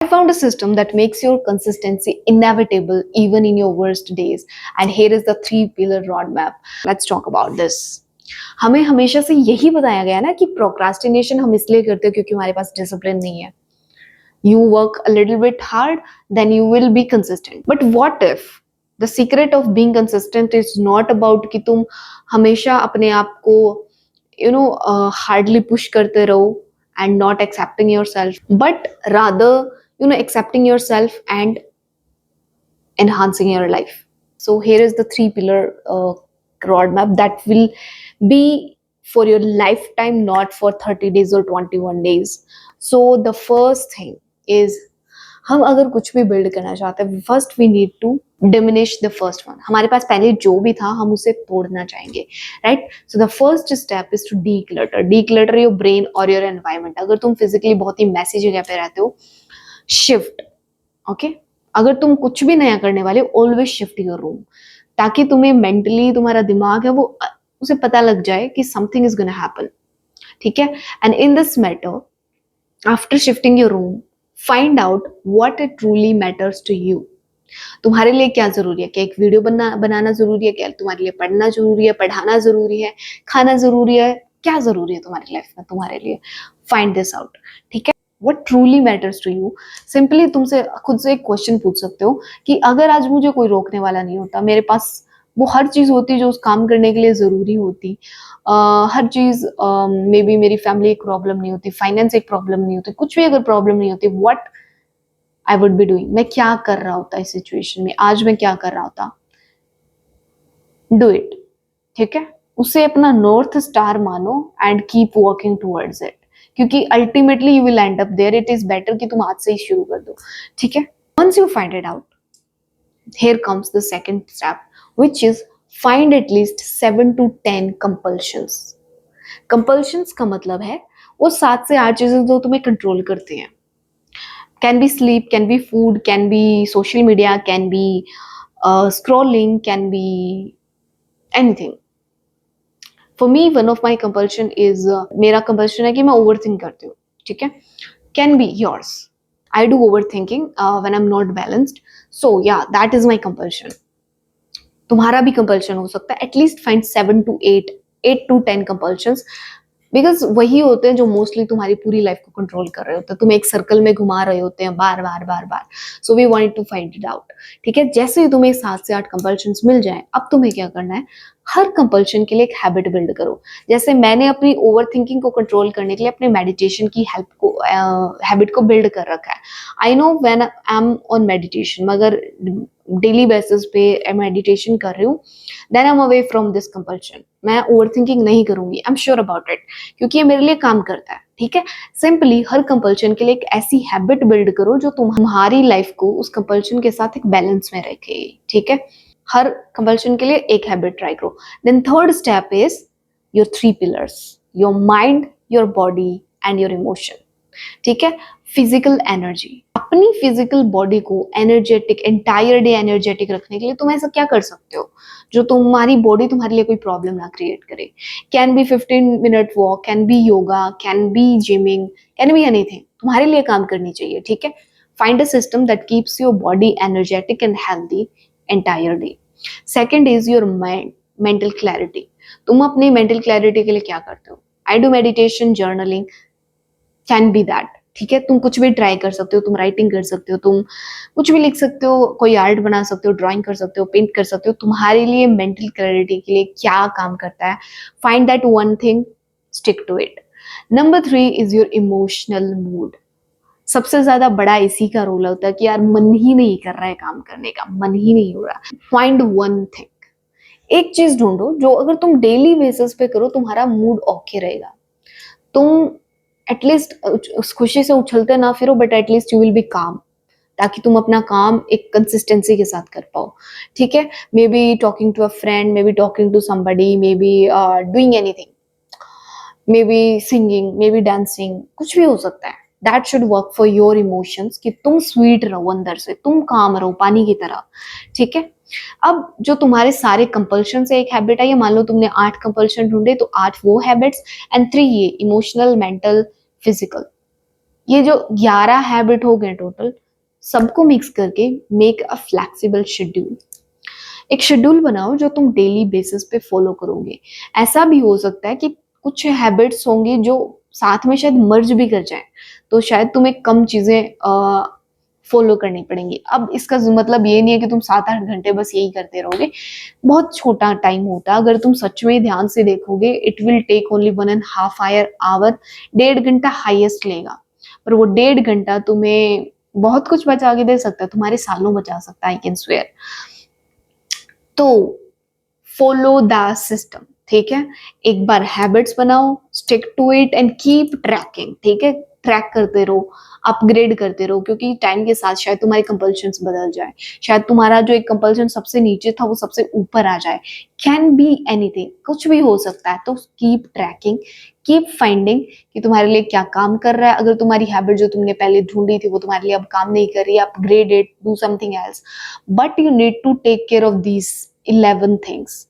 I found a system that makes your consistency inevitable even in your worst days. And here is the 3-pillar roadmap. Let's talk about this. हमें हमेशा से यही बताया गया ना कि प्रोक्रास्टिनेशन हम इसलिए करते हैं क्योंकि हमारे पास डिसिप्लिन नहीं है. You work a little bit hard, then you will be consistent. But what if the secret of being consistent is not about कि तुम हमेशा अपने आप को hardly push करते रहो and not accepting yourself, but rather accepting yourself and enhancing your life. So here is the 3-pillar roadmap that will be for your lifetime, not for 30 days or 21 days. So the first thing is, हम अगर कुछ भी build करना चाहते हैं, first we need to diminish the first one. हमारे पास पहले जो भी था हम उसे तोड़ना चाहेंगे, right? So the first step is to declutter your brain और योर एनवायरमेंट. अगर तुम फिजिकली बहुत ही मैसी जगह पे रहते हो, शिफ्ट. ओके, अगर तुम कुछ भी नया करने वाले, ऑलवेज शिफ्ट योर रूम, ताकि तुम्हें मेंटली तुम्हारा दिमाग है वो उसे पता लग जाए कि समथिंग इज गोना हैपन. ठीक है? And in this matter, after shifting your room, find out what it truly matters to you. तुम्हारे लिए क्या जरूरी है? क्या एक वीडियो बनाना जरूरी है? क्या तुम्हारे लिए पढ़ना जरूरी है? पढ़ाना जरूरी है? खाना जरूरी है? क्या जरूरी है तुम्हारी लाइफ में तुम्हारे लिए? Find this out. ठीक है? What truly matters to you. Simply तुमसे खुद से एक क्वेश्चन पूछ सकते हो कि अगर आज मुझे कोई रोकने वाला नहीं होता, मेरे पास वो हर चीज होती जो उस काम करने के लिए जरूरी होती, हर चीज, मे बी मेरी फैमिली एक प्रॉब्लम नहीं होती, फाइनेंस एक प्रॉब्लम नहीं होती, कुछ भी अगर प्रॉब्लम नहीं होती, what I would be doing. मैं क्या कर रहा होता इस सिचुएशन में? आज मैं क्या कर रहा होता? Do it. ठीक है? उसे अपना नॉर्थ स्टार मानो and keep working towards it, क्योंकि ultimately you will end up there. It is better कि तुम आज से ही शुरू कर दो. ठीक है? Once you find it out, here comes the second step, which is find at least 7 to 10 compulsions. Compulsions का मतलब है वो 7 से 8 चीजें जो तुम्हें कंट्रोल करती हैं. Can be sleep, can be food, can be social media, can be scrolling, can be anything. For me, one of my compulsion is मेरा compulsion है कि मैं overthink करती हूँ. ठीक है? Can be yours. I do overthinking when I'm not balanced. So yeah, that is my compulsion. तुम्हारा भी compulsion हो सकता है. At least find 7 to 8 to 10 compulsions, because वही होते हैं जो मोस्टली तुम्हारी पूरी लाइफ को कंट्रोल कर रहे होते हैं. तुम एक सर्कल में घुमा रहे होते हैं बार बार बार बार. So we want to find it out. ठीक है? जैसे ही तुम्हें 7 से 8 कंपल्शंस मिल जाएं, अब तुम्हें क्या करना है? हर कंपल्शन के लिए एक हैबिट बिल्ड करो. जैसे मैंने अपनी ओवर थिंकिंग को कंट्रोल करने के लिए अपने मेडिटेशन की हैबिट को बिल्ड कर रखा है. I know when I am on meditation, मगर डेली बेसिस पे मेडिटेशन कर रही हूँ, then I am away from this compulsion. मैं ओवर थिंकिंग नहीं करूंगी, I am sure about it, क्योंकि ये मेरे लिए काम करता है. ठीक है? सिंपली हर कंपल्शन के लिए एक ऐसी हैबिट बिल्ड करो जो तुम्हारी लाइफ को उस कंपल्शन के साथ एक बैलेंस में रखे. ठीक है? हर कंपल्शन के लिए एक हैबिट ट्राई करो. Then third step is your 3 pillars, your mind, your body and your emotion. ठीक है? Physical energy. अपनी फिजिकल बॉडी को एनर्जेटिक, एंटायर डे एनर्जेटिक रखने के लिए तुम ऐसा क्या कर सकते हो जो तुम्हारी बॉडी तुम्हारे लिए कोई प्रॉब्लम ना क्रिएट करे? Can be 15 minute walk, can be yoga, can be gymming, can be anything. तुम्हारे लिए काम करनी चाहिए. ठीक है? Find a system that keeps your body energetic and healthy entire day. Second is your mind, mental clarity. तुम अपनी मेंटल क्लैरिटी के लिए क्या करते हो? I do meditation, journaling, can be that. ठीक है? तुम कुछ भी ट्राई कर सकते हो. तुम राइटिंग कर सकते हो, तुम कुछ भी लिख सकते हो, कोई आर्ट बना सकते हो, ड्राइंग कर सकते हो, पेंट कर सकते हो. तुम्हारे लिए मेंटल क्लैरिटी के लिए क्या काम करता है? Find that one thing, stick to it. Number 3 is your emotional mood. सबसे ज्यादा बड़ा इसी का रोल होता है कि यार मन ही नहीं कर रहा है काम करने का, मन ही नहीं हो रहा. Find one thing. एक चीज ढूंढो जो अगर तुम डेली बेसिस पे करो तुम्हारा मूड ओके रहेगा. तुम एटलीस्ट उस खुशी से उछलते ना फिरो, but at least you will be काम, ताकि तुम अपना काम एक कंसिस्टेंसी के साथ कर पाओ. ठीक है? Maybe talking to a friend, maybe talking to somebody, maybe doing anything, maybe singing, maybe dancing, कुछ भी हो सकता है. That should work for your emotions, कि तुम स्वीट रहो अंदर से, तुम काम रहो पानी की तरह. ठीक है? अब जो तुम्हारे सारे कंपल्शन से एक हैबिट है, ये मान लो तुमने 8 कंपल्शन ढूंढे, तो 8 वो हैबिट्स एंड 3 ये इमोशनल, मेंटल, फिजिकल. ये जो 11 हैबिट हो गए टोटल, सबको मिक्स करके मेक अ फ्लेक्सिबल शेड्यूल। एक शेड्यूल बनाओ जो तुम डेली बेसिस पे फॉलो करोगे। ऐसा भी हो सकता है कि कुछ हैबिट्स होंगी जो साथ में शायद मर्ज भी कर जाए, तो शायद तुम्हें कम चीजें फॉलो करनी पड़ेंगी। अब इसका मतलब ये नहीं है कि तुम 7-8 घंटे बस यही करते रहोगे, बहुत छोटा टाइम होता है। अगर तुम सच में ध्यान से देखोगे, it will take only 1.5 hour, 1.5 घंटा हाईएस्ट लेगा। पर वो 1.5 घंटा तुम्हें बहुत कुछ बचा के दे सकता है, तुम्हारे सालों बचा सकता है, आई कैन स्वेयर। तो फॉलो द सिस्टम, ठीक है। एक बार हैबिट्स बनाओ, stick to it and keep tracking, ठीक है। ट्रैक करते रहो, अपग्रेड करते रहो, क्योंकि टाइम के साथ शायद तुम्हारे कंपल्शंस बदल जाए, शायद तुम्हारा जो एक कंपल्शन सबसे नीचे था वो सबसे ऊपर आ जाए। कैन बी एनीथिंग, कुछ भी हो सकता है। तो कीप ट्रैकिंग, कीप फाइंडिंग कि तुम्हारे लिए क्या काम कर रहा है। अगर तुम्हारी हैबिट जो तुमने पहले ढूंढी थी वो तुम्हारे लिए अब काम नहीं कर रही है, upgrade it, do something else. But you need to take care of these 11 things.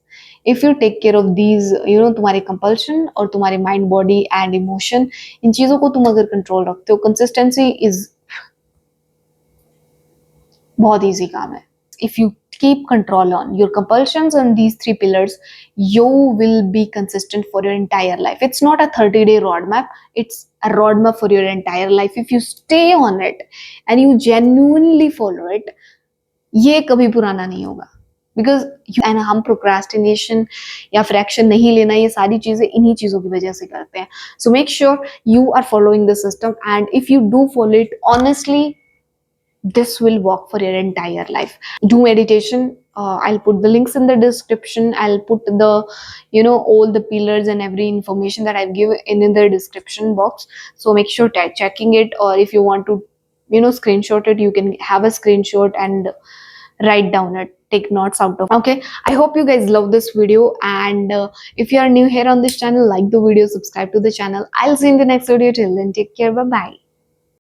If you take care of these, तुम्हारे कंपल्शन और तुम्हारे माइंड, बॉडी एंड इमोशन, इन चीजों को तुम अगर कंट्रोल रखते हो, कंसिस्टेंसी इज बहुत इजी काम है। If you keep control on your compulsions on these 3 pillars, you will be consistent for your entire life. It's not a 30-day roadmap, it's a roadmap for your entire life. If you stay on it and you genuinely follow it, ये कभी पुराना नहीं होगा। Because and हम procrastination या फिर action नहीं लेना, ये सारी चीजें इन्हीं चीजों की वजह से करते हैं। So make sure you are following the system, and if you do follow it honestly, this will work for your entire life. Do meditation. I'll put the links in the description. I'll put the, all the pillars and every information that I've given in the description box. So make sure checking it, or if you want to, screenshot it, you can have a screenshot and write down it, take notes out of. Okay, I hope you guys love this video, and if you are new here on this channel, like the video, subscribe to the channel. I'll see you in the next video. Till then, take care. Bye bye.